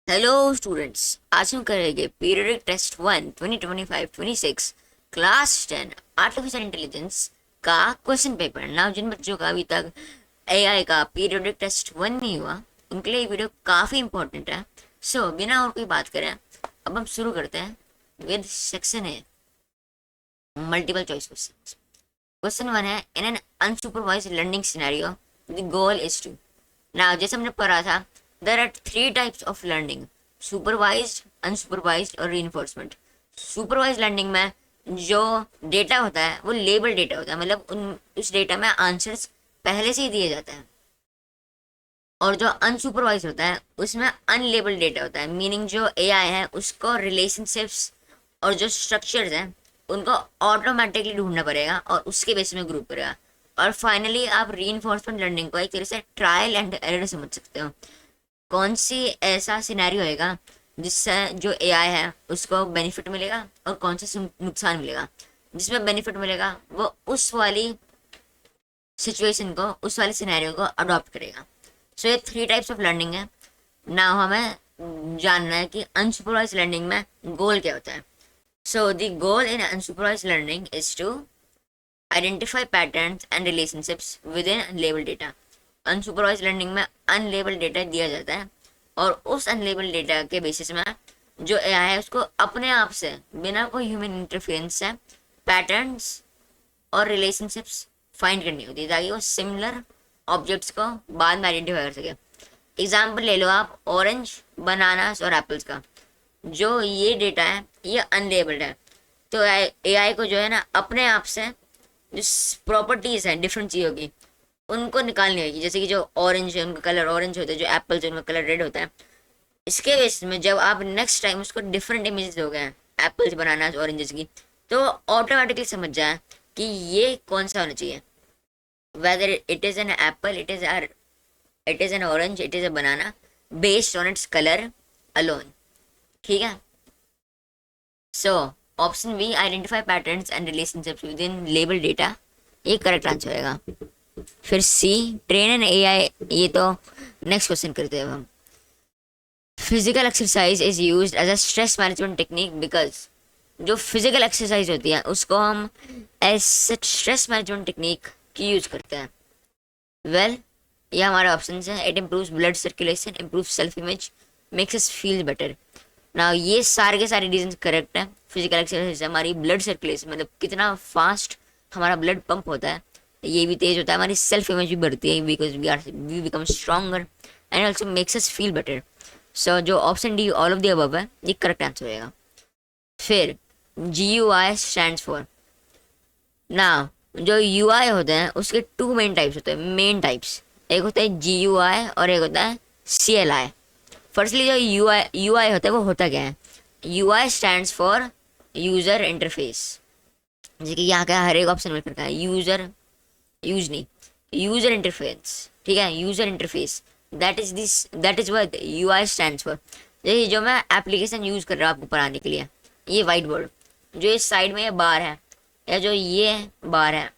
Hello students, आज हम करेंगे periodic test 1 2025-26 class 10 artificial intelligence का क्वेश्चन पेपर। ना जिन बच्चों का अभी तक एआई का पीरियडिक टेस्ट 1 नहीं हुआ उनके लिए ये वीडियो काफ़ी इंपॉर्टेंट है। सो बिना और कोई बात करें अब हम शुरू करते हैं विद सेक्शन है मल्टीपल चॉइस क्वेश्चन। क्वेश्चन 1 है, in an unsupervised learning scenario the goal is to. ना जैसे हमने पढ़ा था, there are three types of learning: supervised, unsupervised और रीइंफोर्समेंट। सुपरवाइज्ड लर्निंग में जो डेटा होता है वो लेबल डेटा होता है, मतलब उस डेटा में आंसर्स पहले से ही दिए जाते हैं। और जो अनसुपरवाइज होता है उसमें अनलेबल डेटा होता है, मीनिंग जो एआई है उसको रिलेशनशिप्स और जो स्ट्रक्चर्स हैं उनको ऑटोमेटिकली ढूंढना पड़ेगा और उसके बेस में ग्रुप करेगा। और फाइनली आप रीइंफोर्समेंट लर्निंग को एक तरह से ट्रायल एंड एरर समझ सकते हो। कौन सी ऐसा सिनेरियो होएगा जिससे जो एआई है उसको बेनिफिट मिलेगा और कौन सा नुकसान मिलेगा। जिसमें बेनिफिट मिलेगा वो उस वाली सिचुएशन को, उस वाले सिनेरियो को अडॉप्ट करेगा। सो ये थ्री टाइप्स ऑफ लर्निंग है। ना हमें जानना है कि अनसुपरवाइज लर्निंग में गोल क्या होता है। So the goal in unsupervised learning is to identify patterns and relationships within label data. Unsupervised learning में अनलेबल डेटा दिया जाता है और उस अनलेबल डेटा के बेसिस में जो एआई है उसको अपने आप से बिना कोई ह्यूमन इंटरफेरेंस से पैटर्न्स और रिलेशनशिप्स फाइंड करनी होती है ताकि वो सिमिलर ऑब्जेक्ट्स को बाद में आइडेंटिफाई कर सके। एग्जाम्पल ले लो आप ऑरेंज, बनानास और एप्पल्स का। जो ये डेटा है ये अनलेबल्ड है, तो एआई को जो है ना अपने आप से जो प्रॉपर्टीज हैं डिफरेंट चीज़ों की उनको निकालनी होगी। जैसे कि जो ऑरेंज है उनका कलर ऑरेंज होता है, जो एप्पल्स है उनका कलर रेड होता है। इसके बेसिस में जब आप नेक्स्ट टाइम उसको डिफरेंट इमेजेस हो गए एप्पल्स, बनानास, ऑरेंजेस की, तो ऑटोमेटिकली समझ जाए कि ये कौन सा होना चाहिए। whether it is an apple, it is an orange, it is a banana based on its color alone। ठीक है। So option B, identify patterns and relationships within label data, ये करेक्ट आंसर होगा। फिर सी, train N AI, ये तो next question करते हैं अब हम। Physical exercise is used as a stress management technique because. जो फिजिकल एक्सरसाइज होती है उसको हम एज स्ट्रेस मैनेजमेंट टेक्निक की यूज करते हैं। वेल ये हमारे ऑप्शन है। It improves blood circulation, improve self image, makes us feel better. ना ये सारे के सारे रीजन करेक्ट है। फिजिकल एक्सरसाइज हमारी ब्लड सर्कुलेशन, मतलब कितना फास्ट हमारा ब्लड पंप होता है, ये भी तेज होता है। हमारी सेल्फ इमेज भी बढ़ती है because we become stronger and also makes us feel better. So जो option D, all of the above है, ये करेक्ट आंसर होएगा। फिर GUI स्टैंड्स फॉर। ना जो UI होते हैं उसके टू मेन टाइप्स होते हैं, मेन टाइप्स। एक होता है GUI और एक होता है CLI। फर्स्टली जो UI होता है वो होता क्या है? UI stands for user interface. जैसे कि यहाँ का हर एक ऑप्शन में करता है यूज नहीं, यूजर इंटरफेस। ठीक है, user interface, that is what UI stands for. जैसे जो मैं एप्लीकेशन यूज कर रहा हूँ आपको पढ़ाने के लिए, ये वाइट बोर्ड, जो इस साइड में ये बार है या जो ये बार है,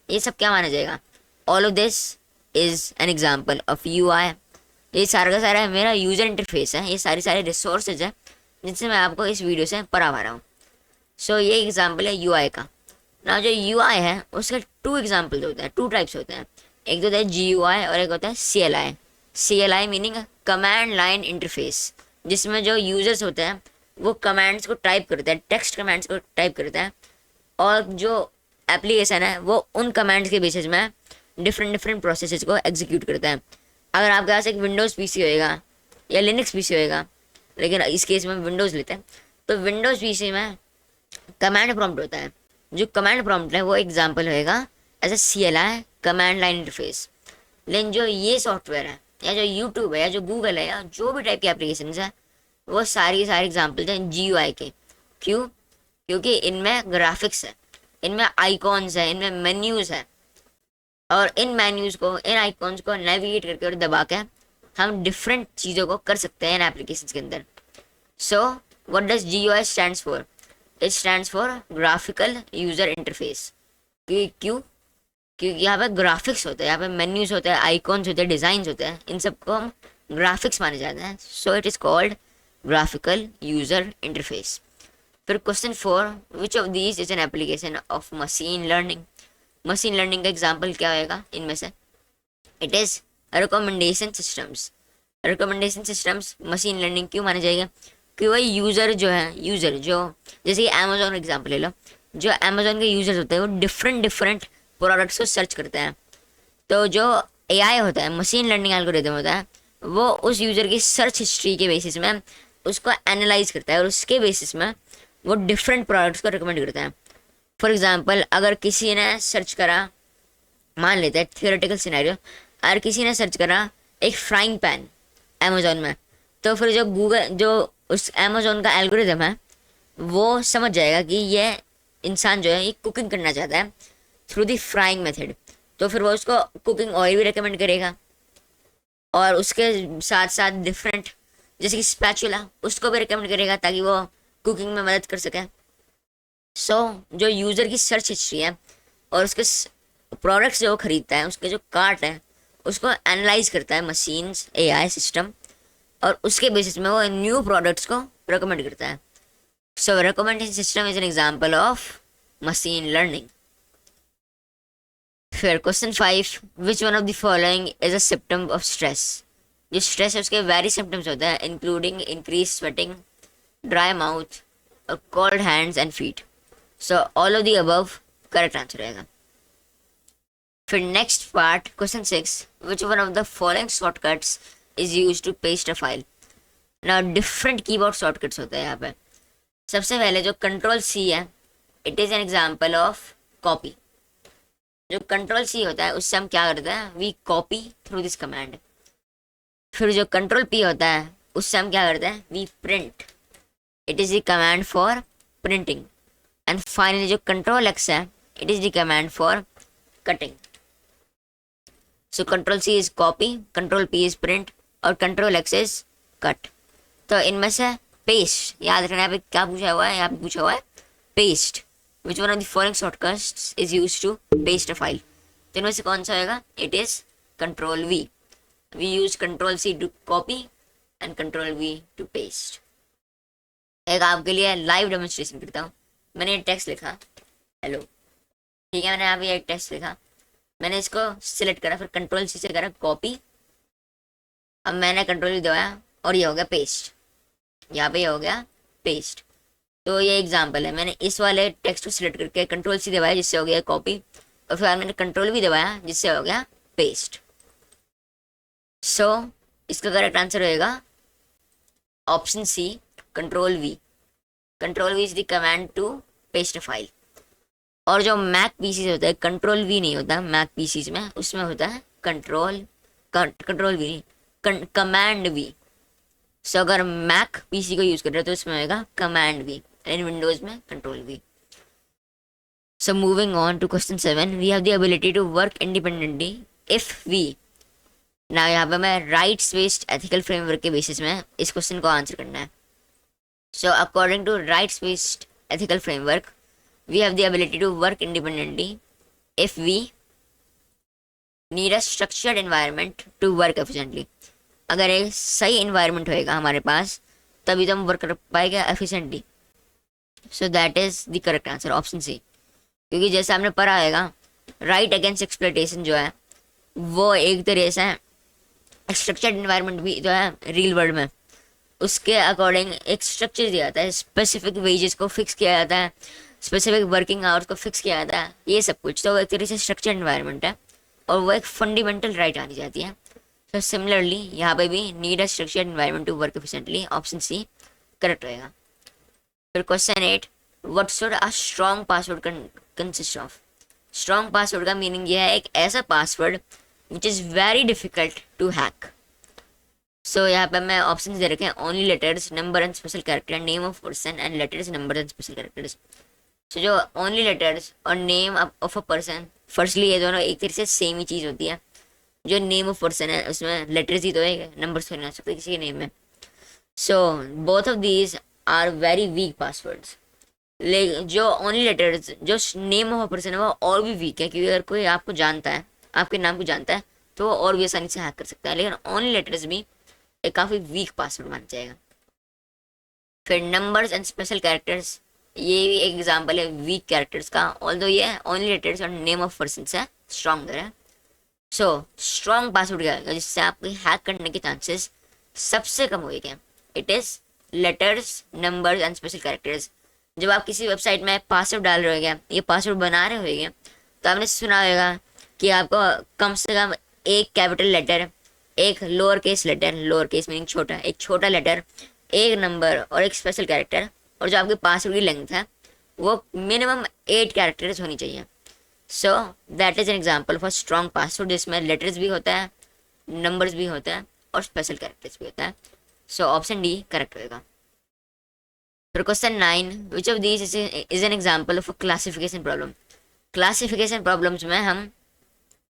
ये सब क्या माना जाएगा? All of this is an example of UI। ये सारा का सारा मेरा यूजर इंटरफेस है, ये सारे रिसोर्सेज है जिनसे मैं आपको इस वीडियो से पढ़ा रहा हूँ। सो ये एग्जाम्पल है UI का। ना जो UI है उसके टू एग्जाम्पल्स होते हैं, टू टाइप्स होते हैं। एक तो होता है GUI और एक होता है CLI। CLI meaning command line interface, जिसमें जो यूजर्स होते हैं वो कमांड्स को टाइप करते हैं, टेक्स्ट कमांड्स को टाइप करते हैं, और जो एप्लीकेशन है वो उन कमांड्स के बेसिस में डिफरेंट प्रोसेसेस को एग्जीक्यूट करता है। अगर आपके पास एक विंडोज़ पीसी होएगा या लिनक्स पीसी होएगा, लेकिन इस केस में विंडोज़ लेते हैं, तो विंडोज़ पीसी में कमांड प्रॉम्प्ट होता है। जो कमांड प्रॉम्प्ट है वो एग्जाम्पल होएगा as a CLI, command line interface. लेकिन जो ये सॉफ्टवेयर है या जो यूट्यूब है या जो गूगल है या जो भी टाइप की एप्लीकेशन है वो सारी एग्जाम्पल्स हैं GUI के। क्यों? क्योंकि इनमें ग्राफिक्स है, इनमें आइकॉन्स है, इनमें मेन्यूज है, और इन मेन्यूज को, इन आइकॉन्स को नेविगेट करके और दबा के हम डिफरेंट चीज़ों को कर सकते हैं इन एप्लीकेशन के अंदर। So what does GUI stands for? It stands for graphical user interface. क्यों? क्योंकि यहाँ पे ग्राफिक्स होते हैं, यहाँ पे मेन्यूज होते हैं, आइकॉन्स होते हैं, डिज़ाइंस होते हैं, इन सबको हम ग्राफिक्स माने जाते हैं। So it is called graphical user interface. फिर question 4, which of these is an application of machine learning. Machine learning का एग्जाम्पल क्या होएगा इनमें से? It is recommendation systems. Recommendation systems machine learning क्यों माना जाएगा? कि वही यूज़र जो है, यूज़र जो, जैसे कि अमेजोन एग्जाम्पल ले लो, जो अमेजोन के यूजर्स होते हैं वो डिफरेंट डिफरेंट प्रोडक्ट्स को सर्च करते हैं। तो जो एआई होता है, मशीन लर्निंग एल्गोरिथम होता है, वो उस यूज़र की सर्च हिस्ट्री के बेसिस में उसको एनालाइज करता है और उसके बेसिस में वो डिफरेंट प्रोडक्ट्स को रिकमेंड करता है। फॉर एग्जांपल, अगर किसी ने सर्च करा, मान लेते हैं थियोरेटिकल सिनेरियो, अगर किसी ने सर्च करा एक फ्राइंग पैन अमेजोन में, तो फिर जो गूगल, जो उस अमेजोन का एल्गोरिथम है, वो समझ जाएगा कि ये इंसान जो है ये कुकिंग करना चाहता है थ्रू दी फ्राइंग मेथड, तो फिर वो उसको कुकिंग ऑयल भी रिकमेंड करेगा और उसके साथ साथ डिफरेंट, जैसे कि स्पैचुला, उसको भी रिकमेंड करेगा ताकि वो कुकिंग में मदद कर सके। सो जो यूज़र की सर्च हिस्ट्री है और उसके प्रोडक्ट्स जो वो खरीदता है, उसके जो कार्ट है, उसको एनालाइज करता है मशीन्स, एआई सिस्टम, और उसके बेसिस में वो न्यू प्रोडक्ट्स को रिकमेंड करता है। So recommendation system is an example of machine learning. फिर question 5, which one of the following is a symptom of stress. जो स्ट्रेस है उसके वेरी सिम्टम्स होते हैं, including increase sweating, dry mouth और cold hands and feet. So all of the above correct answer रहेगा। फिर next part question 6, which one of the following shortcuts is use to paste a file. ना different keyboard shortcuts होते हैं यहाँ पे। सबसे पहले जो कंट्रोल सी है, it is an example of copy. जो कंट्रोल सी होता है उससे हम क्या करते हैं, we copy through this command. फिर जो कंट्रोल पी होता है उससे हम क्या करते हैं, we print, it is the command for printing. And finally जो कंट्रोल एक्स है, it is the command for cutting. So control C is copy, control P is print और कंट्रोल एक्स इज कट। तो इनमें से paste याद रखना, यहाँ पे क्या पूछा हुआ है, यहाँ पे पूछा हुआ है paste, which one of the following shortcuts is use to paste a file. तो इनमें से कौन सा होगा, it is control V. We use control C to copy and control V to paste. एक आपके लिए लाइव डेमोन्स्ट्रेशन करता हूँ। मैंने एक टेक्स्ट लिखा हेलो, ठीक है, मैंने यहाँ पे एक टेक्स्ट लिखा, मैंने इसको सिलेक्ट करा, फिर कंट्रोल सी से करा कॉपी, अब मैंने कंट्रोल वी दबाया और ये हो गया पेस्ट, यहाँ पे ये हो गया पेस्ट। तो ये एग्जांपल है, मैंने इस वाले टेक्स्ट को सिलेक्ट करके कंट्रोल सी दबाया जिससे हो गया कॉपी, और फिर मैंने कंट्रोल भी दबाया जिससे हो गया पेस्ट। सो इसका करेक्ट आंसर होएगा option C, control V. Control V is the command to paste a file. और जो मैक पीसीज होता है, कंट्रोल वी नहीं होता मैक पीसीज में, उसमें होता है कंट्रोल वी नहीं, कमांड वी। सो अगर मैक पीसी को यूज कर रहे हो तो इसमें होगा कमांड वी, इन विंडोज में control V. So moving on to question 7, we have the ability to work independently if we. ना यहाँ पे मैं राइट्स बेस्ड एथिकल फ्रेमवर्क के बेसिस में इस क्वेश्चन को आंसर करना है। So according to rights based ethical framework, we have the ability to work independently if we need a structured environment to work efficiently। अगर एक सही इन्वायरमेंट होएगा हमारे पास तभी तो हम वर्क कर पाएगा efficiently. So that is the correct answer option C, क्योंकि जैसे आपने पढ़ा होगा राइट अगेंस्ट एक्सप्लॉयटेशन जो है वो एक तरीके से स्ट्रक्चर्ड इन्वायरमेंट भी जो है रियल वर्ल्ड में, उसके अकॉर्डिंग एक स्ट्रक्चर दिया जाता है, स्पेसिफिक वेजेस को फिक्स किया जाता है, स्पेसिफिक वर्किंग आवर्स को फिक्स किया जाता है, ये सब कुछ। तो एक तरीके से स्ट्रक्चर एनवायरनमेंट है और वो एक फंडामेंटल राइट आनी जाती है। तो सिमिलरली यहाँ पे भी need a structure environment to work efficiently, option C correct रहेगा। फिर question 8, what should a strong password consist of. Strong password का मीनिंग यह है एक ऐसा password which is very difficult to hack. So यहाँ पे मैं ऑप्शन दे रखे हैं, only letters, number and special character, name of person and letters, number and special characters. So जो ओनली लेटर्स और name of a person, firstly ये दोनों एक तरीके से सेम ही चीज़ होती है। जो नेम ऑफ पर्सन है उसमें लेटर्स ही तो है, नंबर्स थोड़ी ना सकते किसी के नेम में। So both of these are very weak passwords. लेकिन जो ओनली लेटर्स, जो नेम ऑफ अ पर्सन है वो और भी वीक है, क्योंकि अगर कोई आपको जानता है, आपके नाम को जानता है तो वो और भी आसानी से हैक कर सकता है। लेकिन ओनली लेटर्स भी एक काफ़ी वीक पासवर्ड मान जाएगा। फिर नंबर्स एंड स्पेशल कैरेक्टर्स, ये भी एक एग्जांपल है वीक कैरेक्टर्स का, ऑल्दो ये ओनली लेटर्स और नेम ऑफ पर्सन है, स्ट्रॉन्ग है। सो स्ट्रॉन्ग पासवर्ड क्या है जिससे आपके हैक करने के चांसेस सबसे कम होएंगे? It is letters, numbers and special characters. जब आप किसी वेबसाइट में पासवर्ड डाल रहे होगे, ये पासवर्ड बना रहे होगे, तो आपने सुना होगा कि आपको कम से कम एक कैपिटल लेटर, एक lower case letter, lower case meaning छोटा, एक छोटा लेटर, एक नंबर और एक स्पेशल कैरेक्टर, और जो आपके पासवर्ड की लेंथ है वो मिनिमम 8 कैरेक्टर्स होनी चाहिए। सो that is an example for strong password, जिसमें लेटर्स भी होता है, नंबर्स भी होता है और स्पेशल कैरेक्टर्स भी होता है। सो ऑप्शन डी करेक्ट होगा। फिर question 9, which of these is an example of a classification problem. Classification problems में हम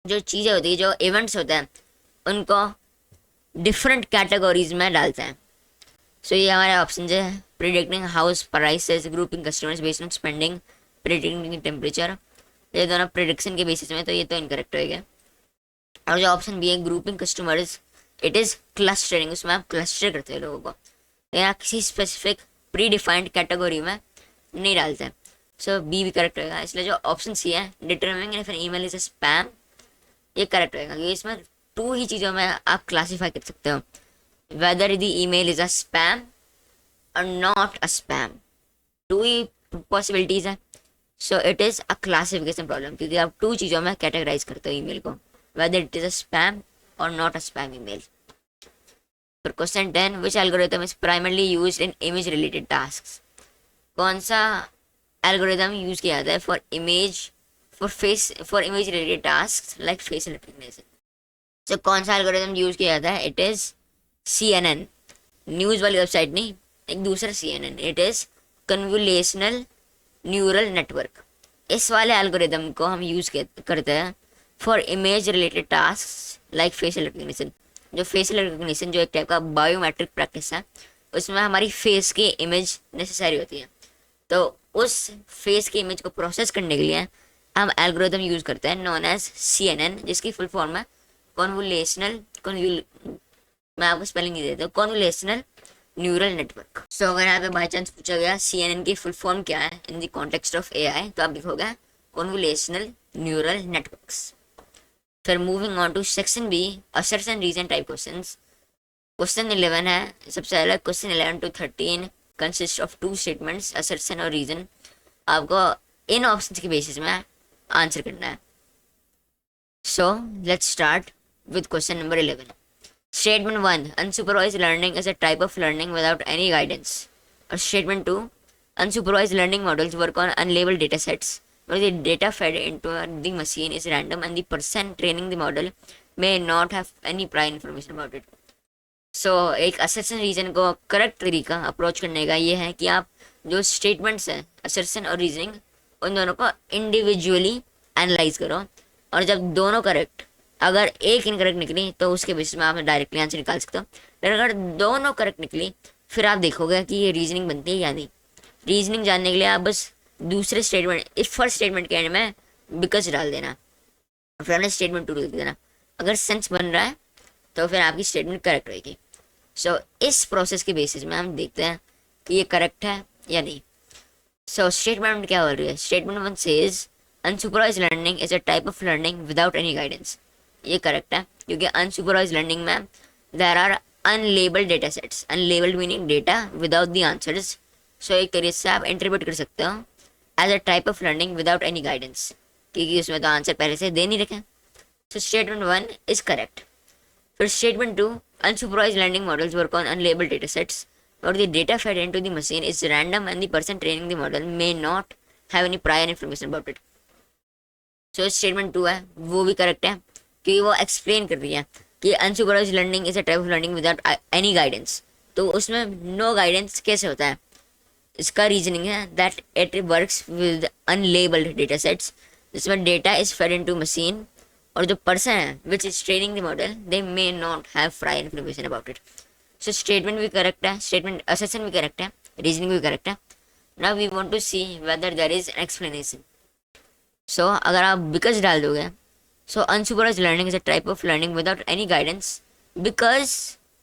जो चीज़ें होती है, जो इवेंट्स होते हैं, उनको डिफरेंट कैटेगरीज में डालते हैं। सो ये हमारे ऑप्शन है, predicting house prices, grouping customers based on spending, predicting temperature. ये दोनों प्रिडिक्शन के बेसिस में, तो ये तो इनकरेक्ट हो गया। और जो ऑप्शन बी है, grouping customers, it is clustering, उसमें आप क्लस्टर करते हैं लोगों को, या किसी स्पेसिफिक प्री डिफाइंड कैटेगरी में नहीं डालते हैं। सो बी भी करेक्ट होगा। इसलिए जो ऑप्शन सी है, determining if an email is a spam, ये करेक्ट होगा। ये इसमें 2 ही चीज़ों में आप क्लासीफाई कर सकते हो, whether the email is a spam और नॉट अ स्पैम, 2 ही पॉसिबिलिटीज है। So it is a classification problem, क्योंकि आप 2 चीज़ों में कैटेगराइज करते हो ईमेल को, whether it is a spam और नॉट अ स्पैम ईमेल। फिर question 10, which algorithm is primarily used in image related tasks. कौन सा एल्गोरिथम यूज किया जाता है for image related task like face recognition. तो कौन सा एल्गोरिथम यूज किया जाता है? इट इज CNN, न्यूज़ वाली वेबसाइट नहीं, एक दूसरा CNN, it is convolutional neural network. इस वाले एल्गोरिथम को हम यूज करते हैं for image related task like facial recognition. जो फेशियल रिकग्निशन जो एक टाइप का बायोमेट्रिक प्रैक्टिस है, उसमें हमारी फेस की इमेज नेसेसरी होती है, तो उस फेस की इमेज को प्रोसेस करने के लिए हम एल्गोरिथम यूज करते हैं नॉन एज CNN, जिसकी फुल फॉर्म है कॉन्वोल्यूशनल, मैं आपको स्पेलिंग नहीं देता हूँ, कॉन्वोल्यूशनल न्यूरल नेटवर्क। सो अगर यहाँ पे बाई चांस पूछा गया CNN की फुल फॉर्म क्या है in the context of AI, तो आप लिखोगे कॉन्वोल्यूशनल न्यूरल नेटवर्क्स। फिर moving on to section B, assertion reason type questions. Question 11 है, सबसे पहले question 11 to 13 consist of 2 statements, assertion और रीजन। आपको इन ऑप्शंस के बेसिस में आंसर करना है। So let's start with question number 11। Statement 1, unsupervised learning is a type of learning without any guidance. Or statement 2, unsupervised learning models work on unlabeled data sets where the data fed into the machine is random and the person training the model may not have any prior information about it. So एक assertion reason को correct तरीका approach करने का ये है कि आप जो स्टेटमेंट्स हैं assertion और reasoning, उन दोनों को इंडिविजुअली एनालाइज करो, और जब दोनों करेक्ट, अगर एक इनकरेक्ट निकली तो उसके बेसिस में आप डायरेक्टली आंसर निकाल सकते हो। लेकिन अगर दोनों करेक्ट निकली, फिर आप देखोगे कि ये रीजनिंग बनती है या नहीं। रीजनिंग जानने के लिए आप बस दूसरे स्टेटमेंट, इस फर्स्ट स्टेटमेंट के एंड में बिकॉज डाल देना, फिर आपने स्टेटमेंट 2 लिख देना। अगर सेंस बन रहा है तो फिर आपकी स्टेटमेंट करेक्ट रहेगी। सो इस प्रोसेस के बेसिस में हम देखते हैं कि ये करेक्ट है या नहीं। सो स्टेटमेंट क्या बोल रही है? Statement 1 says unsupervised learning is a type of learning without any guidance. ये करेक्ट है, क्योंकि अनसुपरवाइज्ड लर्निंग में there are unlabelled data sets, unlabelled meaning data without the answers. So एक तरीके से आप इंटरप्रेट कर सकते हो as a type of learning without any guidance, क्योंकि उसमें तो आंसर पहले से दे नहीं रखे। So statement 1 is correct. फिर statement 2, unsupervised learning models work on unlabeled datasets where the data fed into the machine is random and the person training the model may not have any prior information about it. So statement 2 है वो भी correct है, क्योंकि वो explain कर रही है कि unsupervised learning is a type of learning without any guidance. तो उसमें नो गाइडेंस कैसे होता है? इसका रीजनिंग है that it works with unlabelled data sets, जिसमें data is fed into machine, और जो पर्सन है which is training the model they may not have prior information about it. So statement भी करेक्ट है, स्टेटमेंट असर्शन भी correct है, reasoning भी correct है। Now we want to see whether there is an explanation. So अगर आप because डाल दोगे, so unsupervised learning is a type of learning without any guidance because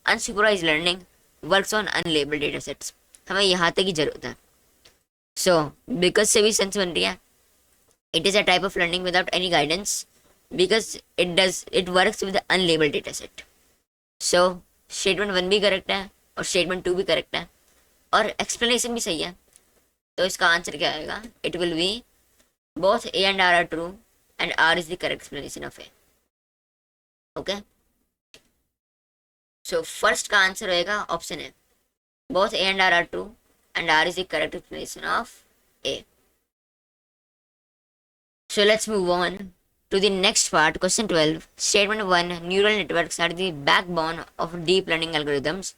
unsupervised learning works on unlabelled data sets. हमें यहाँ तक ही जरूरत है। So because से भी सेंस बन रही है, it is a type of learning without any guidance because it works with unlabelled data set. So statement 1 भी करेक्ट है और स्टेटमेंट 2 भी करेक्ट है और एक्सप्लेनेशन भी सही है। तो इसका आंसर क्या आएगा? It will be both A and R true and R is the correct explanation of A. Okay, so first का आंसर होएगा option A, both A and R true and R is the correct explanation of A. So let's move on to the next part, question 12. Statement 1, neural networks are the backbone of deep learning algorithms.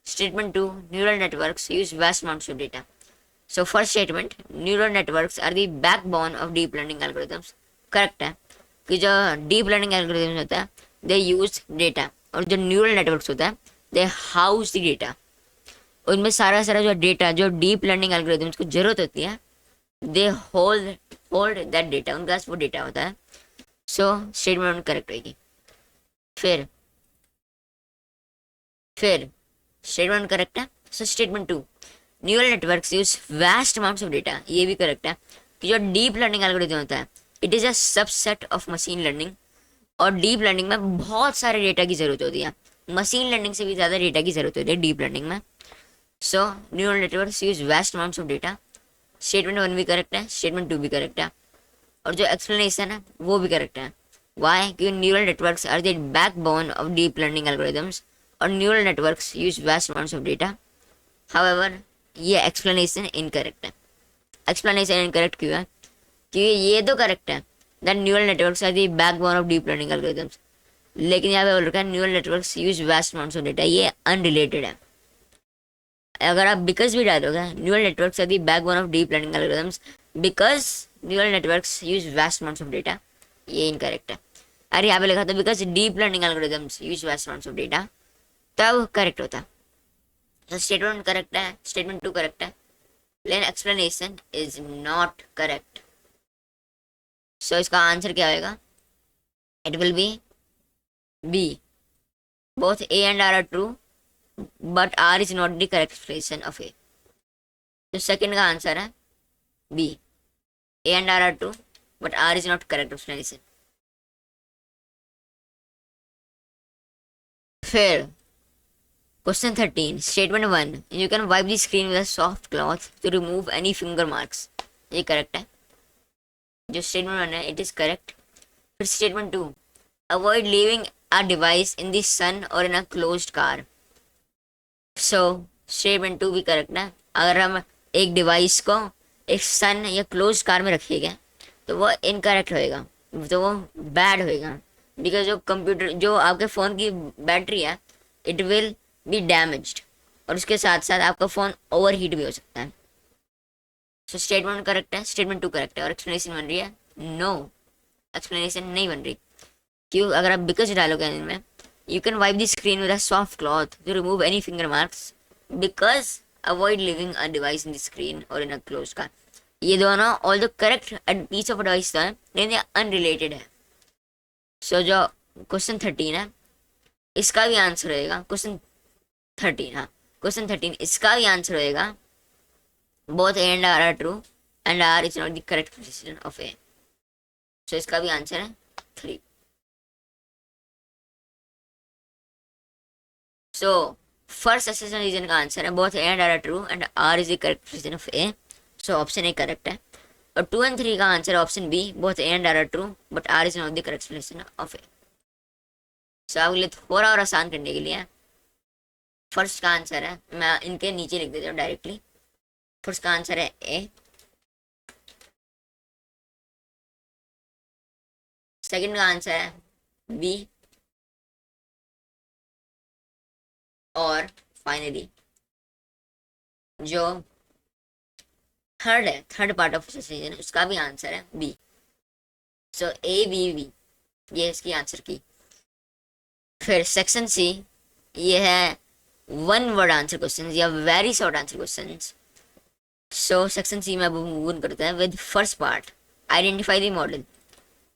Statement 2, neural networks use vast amounts of data. So first statement, neural networks are the backbone of deep learning algorithms. Correct है कि जो deep learning algorithms होता है they use data, और जो neural networks होता है they house the data. उनमें सारा जो डेटा जो deep learning algorithms को जरूरत होती है दे होल्ड दैट डेटा, उनके पास वो डेटा होता है। सो स्टेटमेंट करेक्ट होगी। फिर स्टेटमेंट करेक्ट है। सो statement 2, neural networks use vast amounts of data, ये भी करेक्ट है कि जो डीप लर्निंग एल्गोरिथम होता है it is a subset of machine learning, और डीप लर्निंग में बहुत सारे डेटा की जरूरत होती है, मशीन लर्निंग से भी ज़्यादा डेटा की जरूरत होती है डीप लर्निंग में। So neural networks use vast amounts of data. Statement 1 भी करेक्ट है, स्टेटमेंट 2 भी करेक्ट है, और जो एक्सप्लेनेशन है वो भी करेक्ट है। वाई? क्योंकि neural networks are the backbone of deep learning algorithms और neural networks use vast amounts of data. However ये एक्सप्लेनेशन इनकरेक्ट है। एक्सप्लेनेशन इनकरेक्ट क्यों है? क्योंकि ये तो करेक्ट है that neural networks are the backbone of deep learning algorithms, लेकिन यहाँ पे बोल रखा है neural networks use vast amounts of data, ये अनरिलेटेड है। अगर आप बिकॉज भी डालोगे neural networks are the backbone of deep learning algorithms because neural networks use vast amounts of data, ये इनकरेक्ट है। अरे यहाँ पे लिखा था because deep learning algorithms use vast amounts of data, तब करेक्ट होता। तो स्टेटमेंट करेक्ट है, स्टेटमेंट 2 करेक्ट है, लेकिन explanation is not correct. So इसका आंसर क्या होगा? It will be B, both A and R true but R is not the correct explanation of A. तो सेकंड का आंसर है B, A and R are true but R is not correct explanation. फिर question 13, statement 1, you can wipe the screen with a soft cloth to remove any finger marks. ये correct है, जो statement 1 है it is correct. फिर statement 2, avoid leaving a device in the sun और in a closed car. So statement 2 भी correct है। अगर हम एक डिवाइस को एक सन या क्लोज कार में रखिएगा तो वो इनकरेक्ट होएगा, तो वो बैड होएगा, बिकॉज जो कंप्यूटर जो आपके फ़ोन की बैटरी है इट विल बी डैमेज्ड, और उसके साथ साथ आपका फ़ोन ओवर हीट भी हो सकता है। सो स्टेटमेंट करेक्ट है, स्टेटमेंट 2 करेक्ट है, और एक्सप्लेनेशन बन रही है नो, एक्सप्लेनेशन नहीं बन रही। क्यों? अगर आप बिकॉज डालोगे इनमें you can wipe the screen with a soft cloth to remove any finger marks because avoid leaving a device in the screen or in a closed car. ये दोनों all the correct piece of device है लेकिन ये unrelated है। सो जो question 13 है इसका भी आंसर होएगा, क्वेश्चन 13, हाँ क्वेश्चन 13 इसका भी आंसर होएगा both A and R are true and R is not the correct precision of A. So इसका भी आंसर है 3। सो फर्स्ट असेसन रीजन का आंसर है both A and R are true and R is the correct reason of A. So option A correct है, और 2 and 3 का answer है option B, both A and R are true but R is not the correct explanation of A. सो आपके लिए थोड़ा और आसान करने के लिए फर्स्ट का आंसर है, मैं इनके नीचे लिख देता हूँ डायरेक्टली। फर्स्ट का आंसर है ए, सेकंड का आंसर है बी, और फाइनली जो थर्ड है, थर्ड पार्ट ऑफ रीजन उसका भी आंसर है B. So A B B ये इसकी आंसर की। फिर सेक्शन सी, ये है 1 word आंसर क्वेश्चन या very short answer question. So section C में अब मूव ऑन करते हैं with first part, identify the model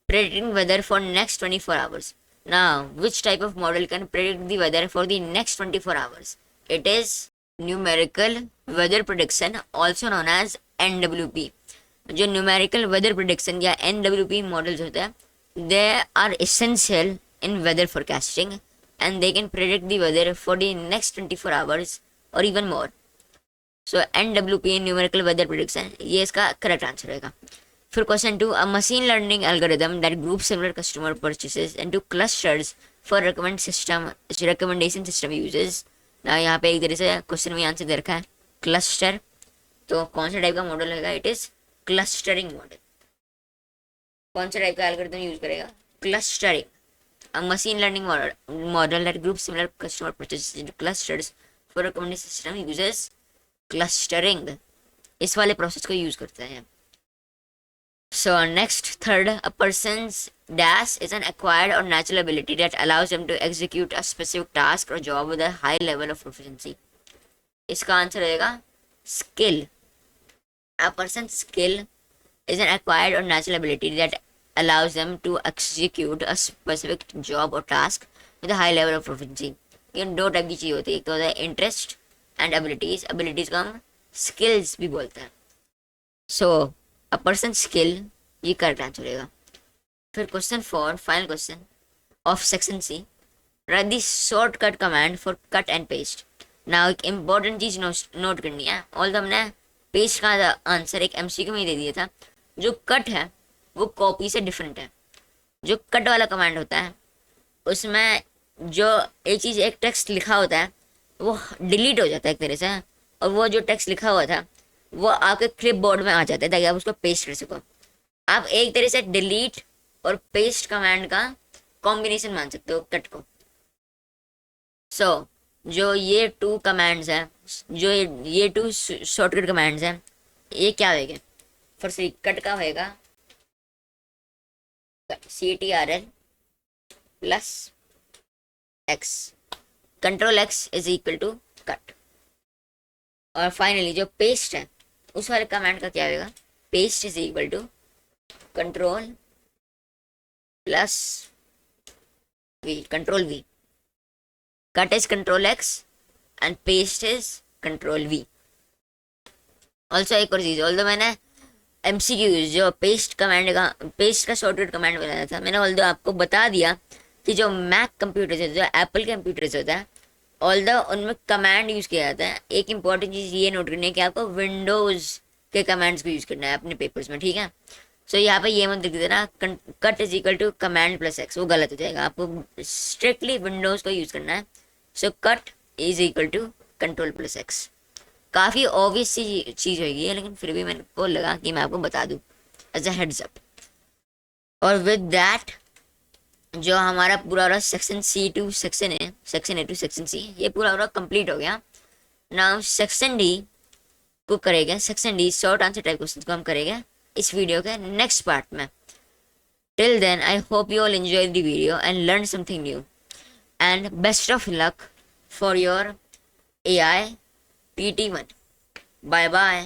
predicting weather for next 24 hours. Now, which type of model can predict the weather for the next 24 hours? It is numerical weather prediction also known as NWP। जो numerical weather prediction या NWP models होते हैं they are essential in weather forecasting and they can predict the weather for the next 24 hours और even more. So NWP numerical weather prediction ये इसका correct answer रहेगा। फिर question 2, a machine learning algorithm that group similar customer purchases into clusters for recommendation system uses. ना यहाँ पे एक तरह से क्वेश्चन में आंसर दे रखा है क्लस्टर, तो कौन सा टाइप का मॉडल रहेगा? It is clustering model. कौन सा टाइप का एल्गोरिथम यूज करेगा? Clustering. A machine learning model that group similar customer purchases into clusters for recommendation system uses clustering. इस वाले प्रोसेस को यूज करते हैं। So next, third, a person's dash is an acquired or natural ability that allows them to execute a specific task or job with a high level of proficiency. इसका answer रहेगा skill. A person's skill is an acquired or natural ability that allows them to execute a specific job or task with a high level of proficiency. ये दो type की चीज़ होती है, एक तो होता है इंटरेस्ट एंड एबिलिटीज। एबिलिटीज को हम स्किल्स भी बोलते हैं। सो अ पर्सन स्किल ये करेक्ट आंसर रहेगा। फिर question 4, final question of section C, write the shortcut command for cut and paste. Now एक इम्पॉर्टेंट चीज नोट करनी है। ऑल हमने पेस्ट का आंसर एक MCQ में ही दे दिया था। जो कट है वो कॉपी से डिफरेंट है। जो कट वाला कमांड होता है उसमें जो एक चीज़ एक टेक्स्ट लिखा होता है वो डिलीट हो जाता है एक तरह से, और वो जो टेक्स्ट लिखा हुआ था वो आपके क्लिप बोर्ड में आ जाता है ताकि आप उसको पेस्ट कर सको। आप एक तरह से डिलीट और पेस्ट कमांड का कॉम्बिनेशन मान सकते हो कट को। सो जो ये टू कमांड्स हैं, जो ये टू शॉर्टकट कमांड्स हैं, ये क्या होएगा? फर्स्टली कट का होएगा CTRL plus X, control X is equal to cut. और फाइनली जो पेस्ट है उस वाले कमांड का क्या होगा? Paste is equal to control plus V, control V। Cut is control X and paste is control V। Also एक और चीज़, ऑल्दो मैंने MCQ जो पेस्ट का शॉर्टकट कमांड बनाया था, मैंने ऑल्दो आपको बता दिया कि जो मैक कंप्यूटर्स है, जो एप्पल के कंप्यूटर्स होता है, ऑल्दो उनमें कमांड यूज़ किया जाता है। एक इंपॉर्टेंट चीज़ ये नोट करनी है कि आपको विंडोज़ के कमांड्स को यूज़ करना है अपने पेपर्स में, ठीक है? सो यहाँ पे ये मत लिख देना cut is equal to command plus X, वो गलत हो जाएगा। आपको स्ट्रिक्टली विंडोज़ को यूज़ करना है। So cut is equal to control plus X। काफ़ी ऑब्वियस सी चीज़ होगी, लेकिन फिर भी मेरे को लगा कि मैं आपको बता दूँ एज अ हेड्स अप। और विद दैट जो हमारा पूरा सेक्शन C2 सेक्शन है, section A to section C, ये पूरा कंप्लीट हो गया। नाउ सेक्शन D को करेंगे। Section D short answer type question को हम करेंगे इस वीडियो के नेक्स्ट पार्ट में। Till then I hope you all enjoy the video and learn something new, and best of luck for your AI PT1. Bye bye.